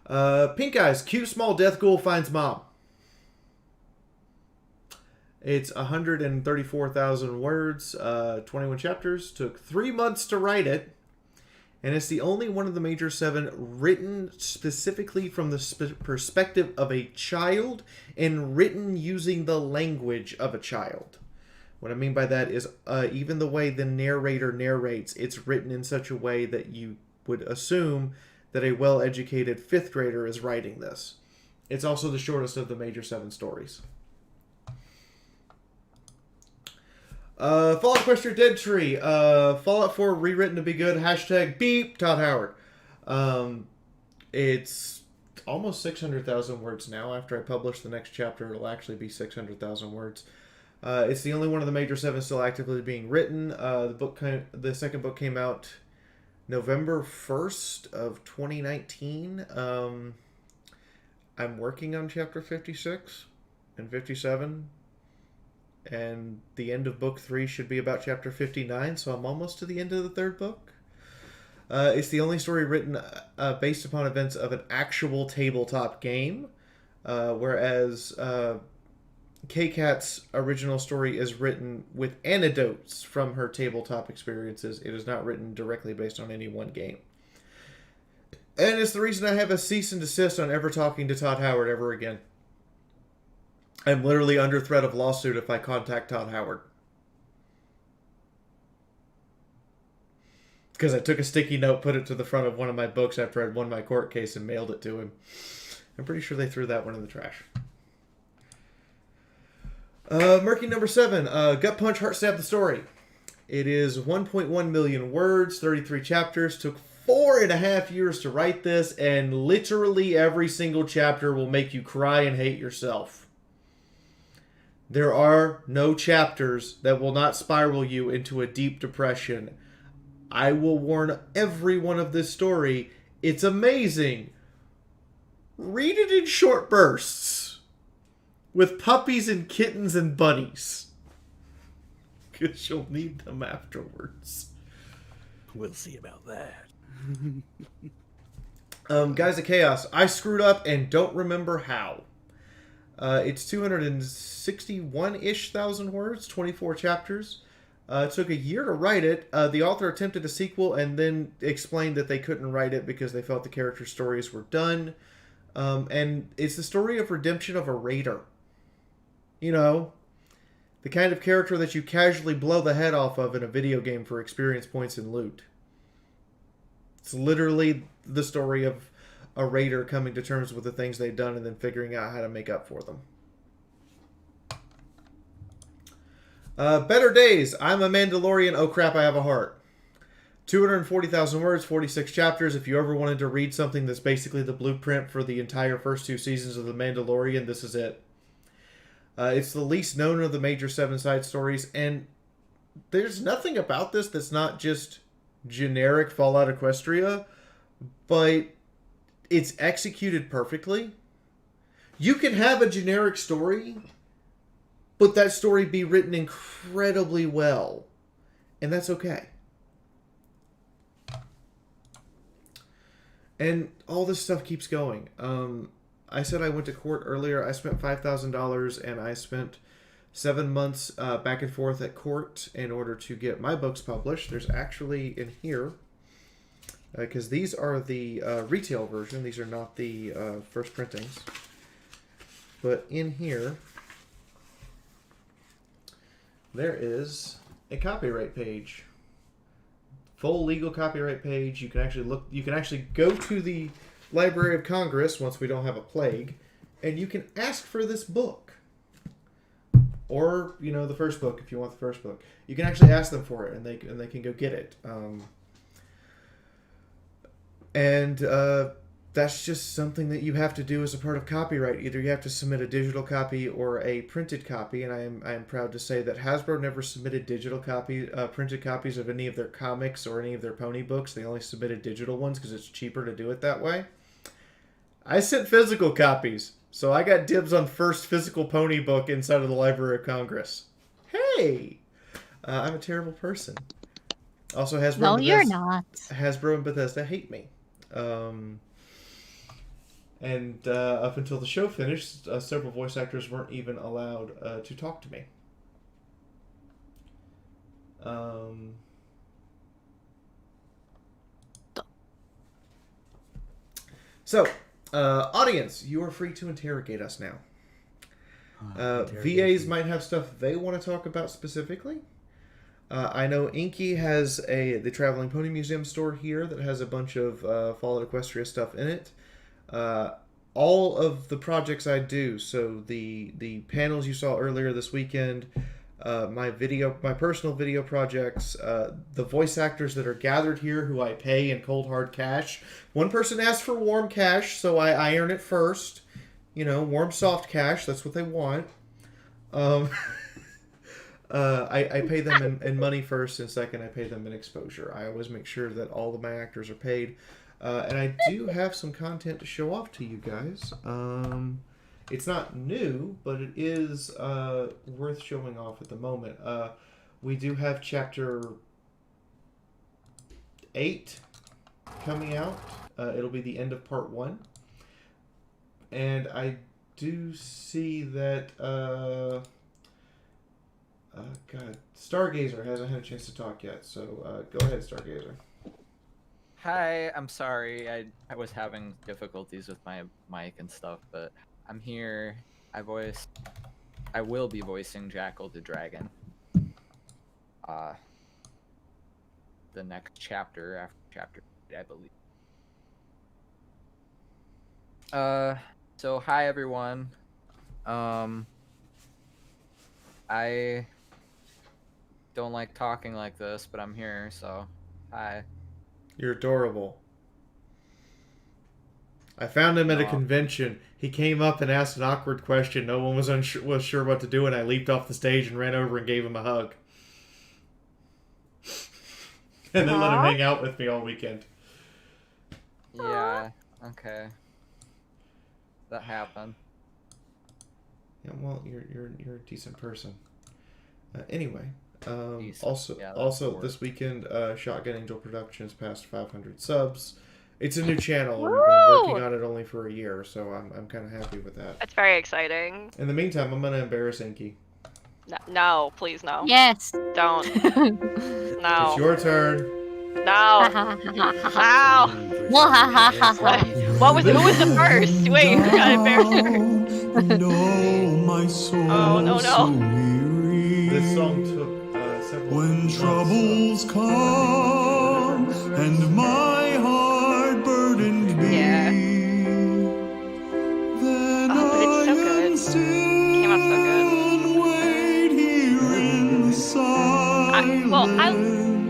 Pink Eyes. Cute small death ghoul finds mom. It's 134,000 words, 21 chapters. Took 3 months to write it. And it's the only one of the major 7 written specifically from the perspective of a child and written using the language of a child. What I mean by that is even the way the narrator narrates, it's written in such a way that you would assume that a well-educated 5th grader is writing this. It's also the shortest of the major 7 stories. Fallout Equestria Dead Tree. Fallout 4 rewritten to be good. Hashtag beep Todd Howard. It's almost 600,000 words now. After I publish the next chapter, it'll actually be 600,000 words. It's the only one of the major 7 still actively being written. The second book came out November 1st of 2019. I'm working on chapter 56 and 57. And the end of book 3 should be about chapter 59, so I'm almost to the end of the 3rd book. It's the only story written based upon events of an actual tabletop game, whereas K-Cat's original story is written with anecdotes from her tabletop experiences. It is not written directly based on any one game. And it's the reason I have a cease and desist on ever talking to Todd Howard ever again. I'm literally under threat of lawsuit if I contact Todd Howard. Because I took a sticky note, put it to the front of one of my books after I'd won my court case and mailed it to him. I'm pretty sure they threw that one in the trash. Murky number 7. Gut Punch Heart Stab the Story. It is 1.1 million words, 33 chapters. Took 4.5 years to write this, and literally every single chapter will make you cry and hate yourself. There are no chapters that will not spiral you into a deep depression. I will warn everyone of this story. It's amazing. Read it in short bursts. With puppies and kittens and bunnies. Because you'll need them afterwards. We'll see about that. Guys of Chaos. I screwed up and don't remember how. It's 261-ish thousand words, 24 chapters. It took a year to write it. The author attempted a sequel and then explained that they couldn't write it because they felt the character stories were done. And it's the story of redemption of a raider. You know, the kind of character that you casually blow the head off of in a video game for experience points and loot. It's literally the story of a raider coming to terms with the things they've done and then figuring out how to make up for them. Better Days. I'm a Mandalorian. Oh crap, I have a heart. 240,000 words, 46 chapters. If you ever wanted to read something that's basically the blueprint for the entire first 2 seasons of The Mandalorian, this is it. It's the least known of the major 7 side stories, and there's nothing about this that's not just generic Fallout Equestria, but it's executed perfectly. You can have a generic story, but that story be written incredibly well, and that's okay. And all this stuff keeps going. I said I went to court earlier. I spent $5,000, and I spent 7 months back and forth at court in order to get my books published. There's actually in here, because these are the retail version. These are not the first printings. But in here, there is a copyright page. Full legal copyright page. You can actually look. You can actually go to the Library of Congress once we don't have a plague, and you can ask for this book, or the first book if you want the first book. You can actually ask them for it, and they can go get it. That's just something that you have to do as a part of copyright. Either you have to submit a digital copy or a printed copy, and I am proud to say that Hasbro never submitted printed copies of any of their comics or any of their pony books. They only submitted digital ones because it's cheaper to do it that way. I sent physical copies, so I got dibs on first physical pony book inside of the Library of Congress. Hey! I'm a terrible person. Also, No, you're not. Hasbro and Bethesda hate me. And up until the show finished, several voice actors weren't even allowed to talk to me. So, audience, you are free to interrogate us now. VAs might have stuff they want to talk about specifically. I know Inky has the Traveling Pony Museum store here that has a bunch of Fallout Equestria stuff in it. All of the projects I do, so the panels you saw earlier this weekend, my personal video projects, the voice actors that are gathered here who I pay in cold hard cash. One person asked for warm cash, so I earn it first. Warm soft cash, that's what they want. I pay them in money first, and second I pay them in exposure. I always make sure that all of my actors are paid. And I do have some content to show off to you guys. It's not new, but it is worth showing off at the moment. We do have Chapter 8 coming out. It'll be the end of Part 1. And I do see that... God, Stargazer hasn't had a chance to talk yet, so go ahead, Stargazer. Hi, I'm sorry. I was having difficulties with my mic and stuff, but I'm here. I will be voicing Jackal the Dragon. The next chapter after chapter 8, I believe. So hi everyone. I don't like talking like this, but I'm here, so hi. You're adorable. I found him at a convention. He came up and asked an awkward question. No one was sure what to do, and I leaped off the stage and ran over and gave him a hug. And then let him hang out with me all weekend. Yeah, okay. That happened. Yeah, well, you're a decent person. Anyway, Decent. also Yeah, this weekend, Shotgun Angel Productions passed 500 subs. It's a new channel. We've been working on it only for a year, so I'm kind of happy with that. That's very exciting. In the meantime, I'm gonna embarrass Inky. No, please no. Yes. Don't. No. It's your turn. No. Ow. Who was the first? Wait, who got embarrassed? Oh, no. This song took several When troubles come and my heart burdened be, then but it's so good. Came out so good. wait here in the silence.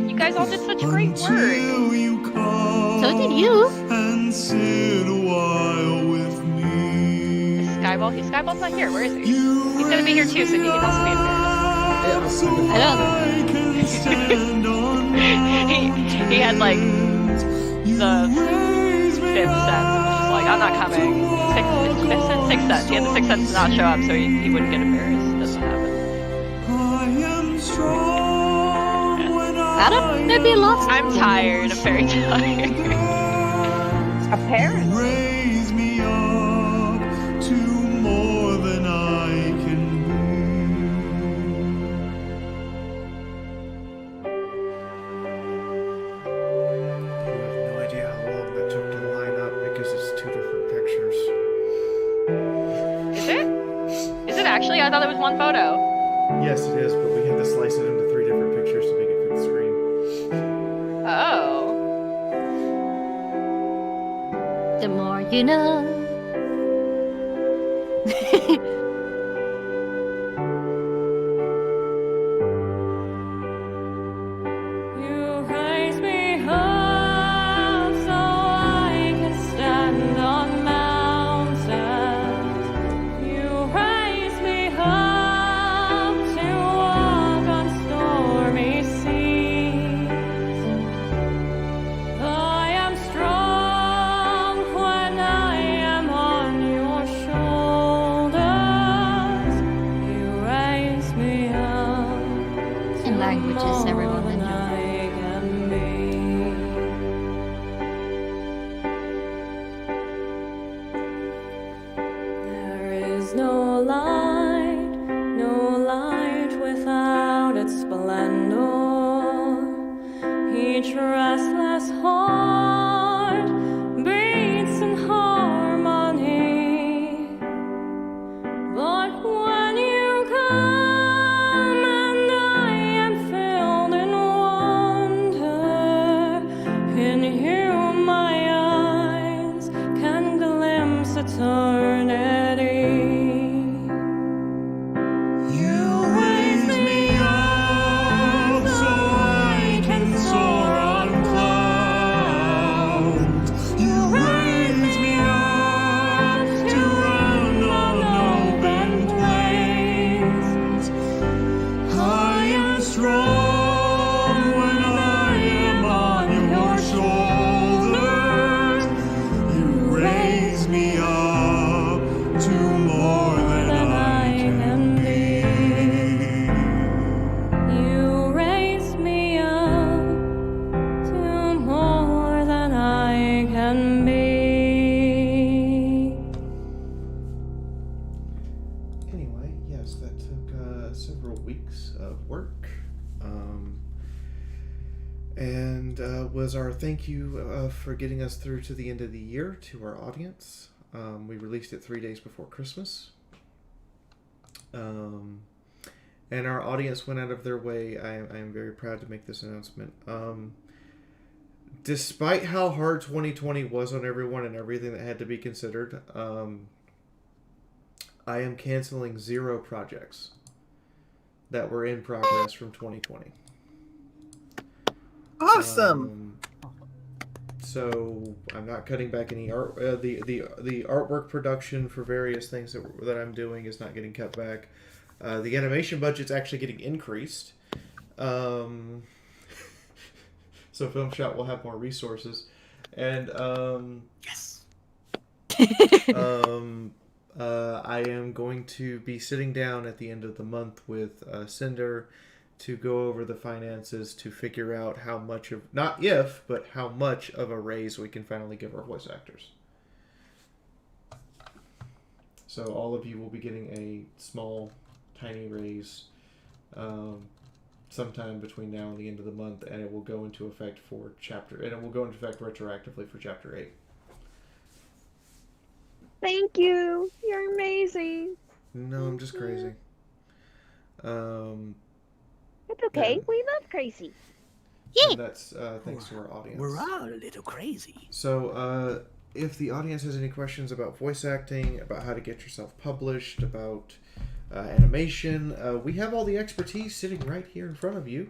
You guys all did such great work. Till you come So did you. and sit a while with me. Skyball's not here. Where is he? He's gonna be here too, so he can also be embarrassed. I don't. He had like the 5th sense, and was just like, I'm not coming. 6th sense. He had the 6th sense to not show up, so he wouldn't get embarrassed. Doesn't happen. Adam, maybe lost. I'm tired. I'm very tired. Apparently. Raise me up to more than I can thought it was one photo. Yes, it is, but we had to slice it into 3 different pictures to make it fit the screen. Oh. The more you know. You raise me up so I can stand on mountains. You raise me up to walk on stormy seas. I am strong when I am on your shoulders. You raise me up In languages everyone than enjoys. I can be. There is no light without its splendor. Each restless heart beats in harmony. But when you come and I am filled in wonder, in you my eyes can glimpse eternity. You raise me up so I can soar on clouds. You raise me up to run on open plains. I am strong when I am on your shoulders. You raise me up to more than I can be. You raise me up to more than I can be. Anyway, yes, that took several weeks of work. And was our thank you for getting us through to the end of the year to our audience. We released it 3 days before Christmas. And our audience went out of their way. I am very proud to make this announcement. Despite how hard 2020 was on everyone and everything that had to be considered, I am canceling 0 projects that were in progress from 2020. Awesome. So I'm not cutting back any art. The artwork production for various things that I'm doing is not getting cut back. The animation budget's actually getting increased. So Film Shop will have more resources, and Yes. I am going to be sitting down at the end of the month with Cinder to go over the finances to figure out how much of, not if, but how much of a raise we can finally give our voice actors. So all of you will be getting a small, tiny raise sometime between now and the end of the month, and it will go into effect for retroactively for Chapter 8. Thank you. You're amazing. No, I'm just crazy. It's okay. Yeah. We love crazy. And that's thanks to our audience. We're all a little crazy. So, if the audience has any questions about voice acting, about how to get yourself published, about animation, we have all the expertise sitting right here in front of you.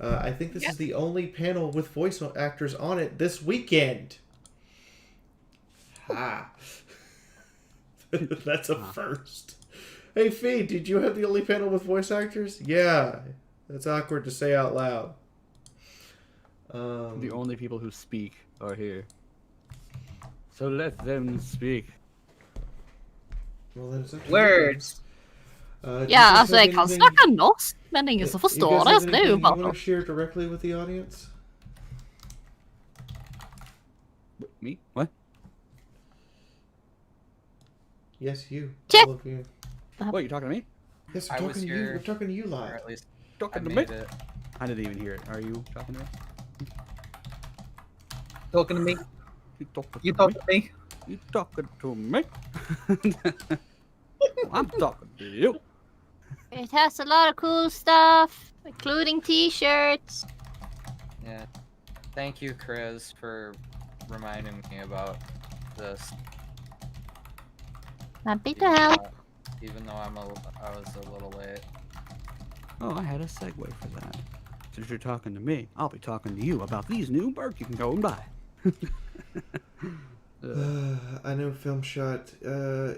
I think this is the only panel with voice actors on it this weekend. Ha! That's a first. Hey, Fee, did you have the only panel with voice actors? Yeah. That's awkward to say out loud. The only people who speak are here. So let them speak. Well, then it's up to Words. Ja, alltså jag kan snacka norsk, men ingen som förstår det, så det är ju You bara want to share directly with the audience? Me? What? Yes, you. Check. All of you. What, you talking to me? Yes, I we're was talking to you. here, We're talking to you or live. at least I Talking to me? made it. I didn't even hear it. Are you talking to me? Talking to me. You talking You to talk me? to me. You talking to me? I'm talking to you. It has a lot of cool stuff, including t-shirts. Yeah. Thank you, Chris, for reminding me about this. Happy to help. Even though I was a little late. Oh, I had a segue for that. Since you're talking to me, I'll be talking to you about these new merch you can go and buy. I know Filmshot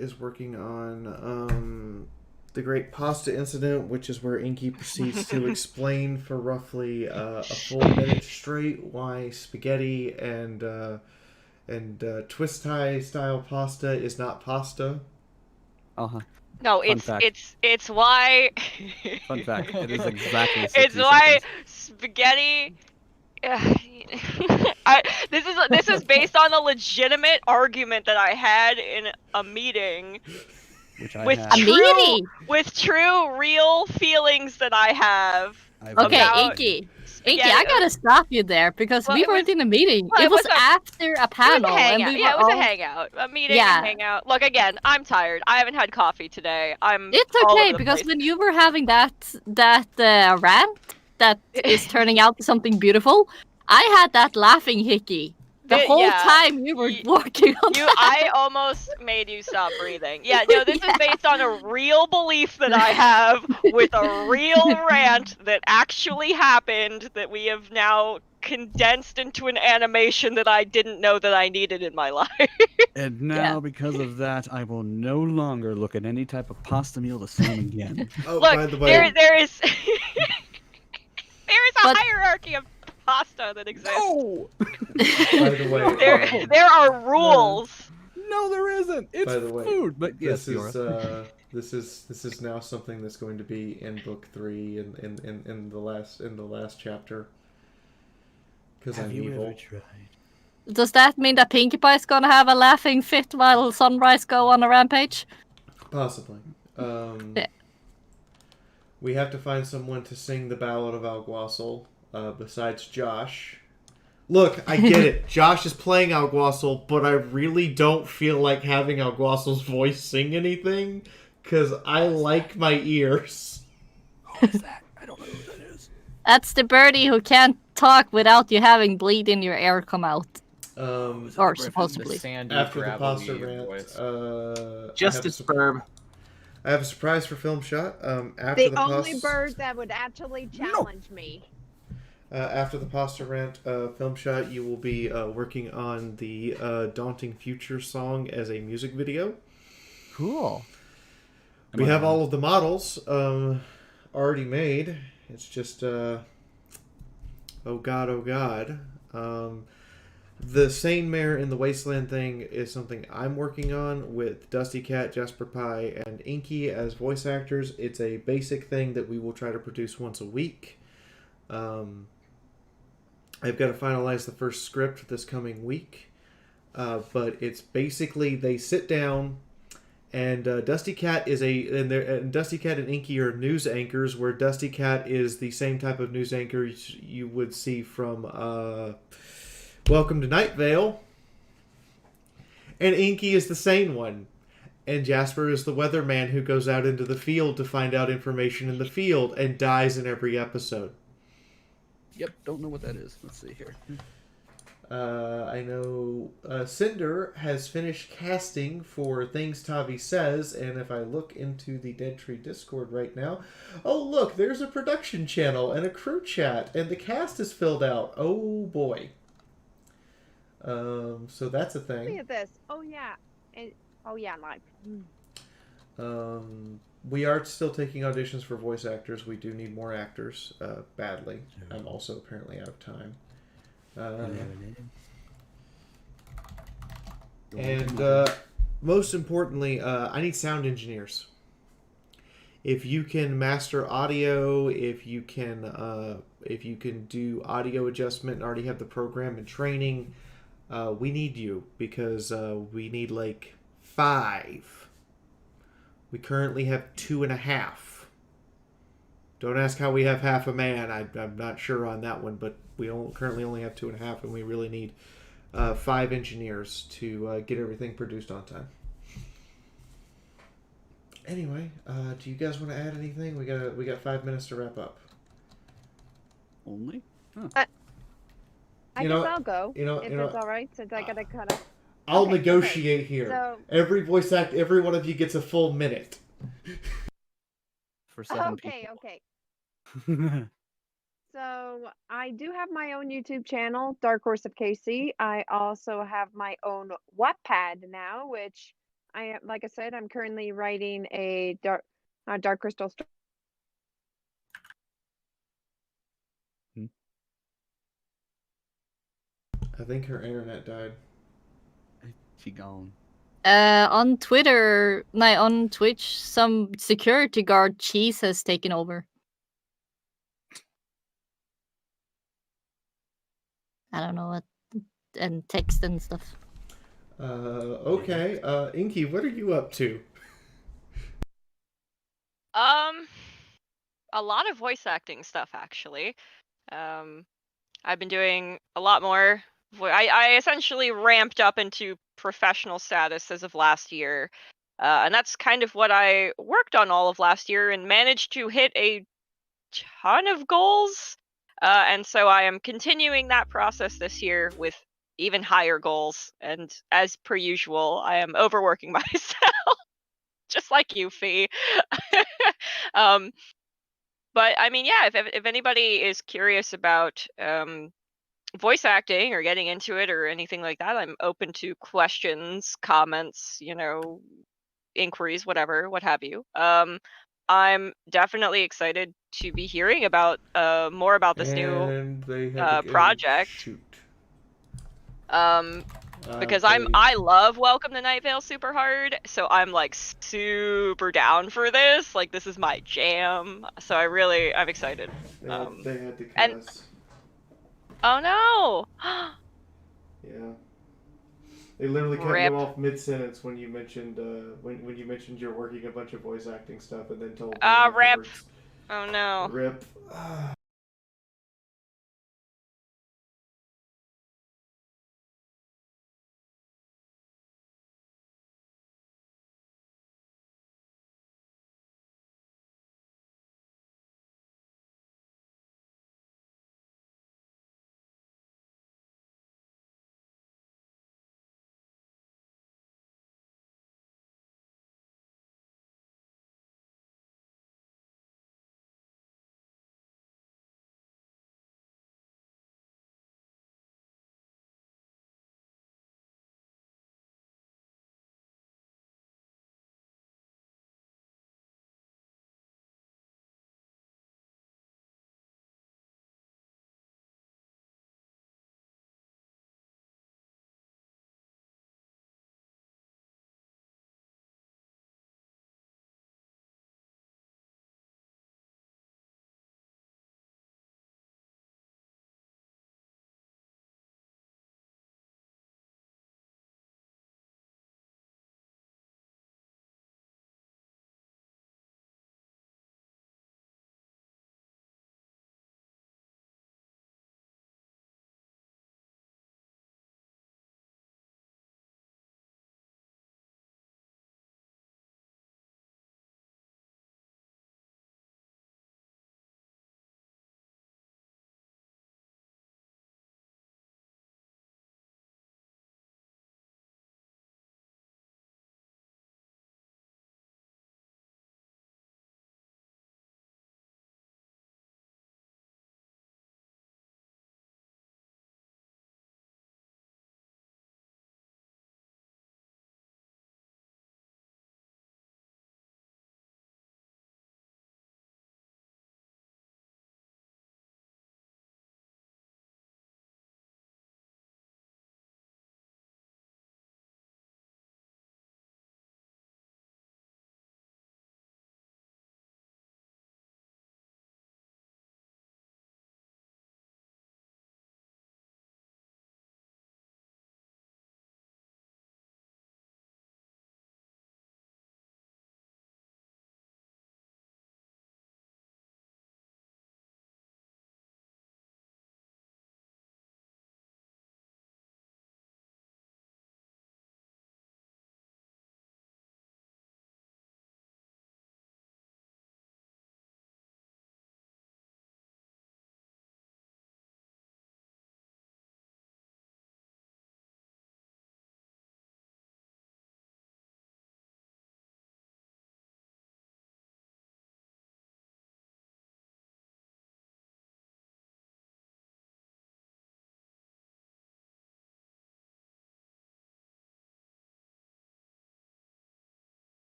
is working on the Great Pasta Incident, which is where Inky proceeds to explain for roughly a full minute straight why spaghetti and twist tie style pasta is not pasta. Uh-huh. No, Fun fact. it's why. Fun fact. It is exactly 60 It's why seconds. spaghetti. This is based on a legitimate argument that I had in a meeting Which I with have. with true real feelings that I have. Okay, about Inky, spaghetti. I gotta stop you there because Well, we it weren't was- in a meeting. well, it it was was a- after a panel, It was a and hangout. we Yeah, were it was all... a hangout, a meeting Yeah. and hangout. Look, again, I'm tired. I haven't had coffee today. I'm. It's all okay over the because place. when you were having that rant that is turning out to something beautiful, I had that laughing hickey the whole Yeah. time you were working on that. I almost made you stop breathing. Yeah, no, this is based on a real belief that I have with a real rant that actually happened that we have now condensed into an animation that I didn't know that I needed in my life. And now, because of that, I will no longer look at any type of pasta meal the same again. Oh, Look, by the way, there is there is a hierarchy of pasta that exists. No! by the way, There are rules. No, there isn't. It's by the way, food. But yes, this is now something that's going to be in book 3 in the last chapter. Because I'm evil. Does that mean that Pinkie Pie's gonna have a laughing fit while Sunrise go on a rampage? Possibly. We have to find someone to sing the Ballad of Alguasil besides Josh. Look, I get it. Josh is playing Alguasil, but I really don't feel like having Alguasil's voice sing anything because I like my ears. Who is that? I don't know who that is. That's the birdie who can't talk without you having bleed in your ear come out. Or supposedly. After the pasta rant, Justice Burb. I have a surprise for Film Shot. After The only pasta... bird that would actually challenge me. After the pasta rant, Film Shot, you will be working on the Daunting Future song as a music video. Cool. We have all of the models already made. It's just, oh god, oh god. The Sane Mare in the Wasteland thing is something I'm working on with Dusty Cat, Jasper Pie, and Inky as voice actors. It's a basic thing that we will try to produce once a week. I've got to finalize the first script this coming week. But it's basically they sit down and Dusty Cat is and Dusty Cat and Inky are news anchors, where Dusty Cat is the same type of news anchor you would see from Welcome to Night Vale. And Inky is the sane one. And Jasper is the weatherman who goes out into the field to find out information in the field and dies in every episode. Yep, don't know what that is. Let's see here. I know Cinder has finished casting for Things Tavi Says, and if I look into the Dead Tree Discord right now, oh look, there's a production channel and a crew chat, and the cast is filled out. Oh boy. So that's a thing. Look at this. Oh yeah. Live. We are still taking auditions for voice actors. We do need more actors, badly. I'm also apparently out of time. And most importantly, I need sound engineers. If you can master audio, if you can do audio adjustment and already have the program and training, we need you, because we need like 5. We currently have 2.5. Don't ask how we have half a man. I'm not sure on that one, but we currently only have 2.5, and we really need 5 engineers to get everything produced on time. Anyway, do you guys want to add anything? We got 5 minutes to wrap up. Only? I You guess know- I'll go you know- if you know, it's all right, since I gotta kind of. I'll Okay, negotiate here. So Every one of you gets a full minute. For 7 okay. people. So I do have my own YouTube channel, Dark Horse of KC. I also have my own Wattpad now, which like I said, I'm currently writing a Dark Crystal story. I think her internet died. She gone. On Twitter, on Twitch, some security guard Cheese has taken over. I don't know what, and text and stuff. Okay. Inky, what are you up to? A lot of voice acting stuff actually. I've been doing a lot more. I essentially ramped up into professional status as of last year, and that's kind of what I worked on all of last year and managed to hit a ton of goals. And so I am continuing that process this year with even higher goals. And as per usual, I am overworking myself, just like you, Fee. But I mean, yeah, if anybody is curious about voice acting or getting into it or anything like that, I'm open to questions, comments, inquiries, whatever, what have you. I'm definitely excited to be hearing about more about this new project. Shoot. Because I love Welcome to Night Vale super hard, so I'm like super down for this. Like, this is my jam. So I'm excited. They had to cut and- us. Oh no! Yeah. They literally cut Rip. you off mid-sentence when you mentioned when you mentioned you're working a bunch of voice acting stuff, and then told me Rip. afterwards. Oh no. Rip.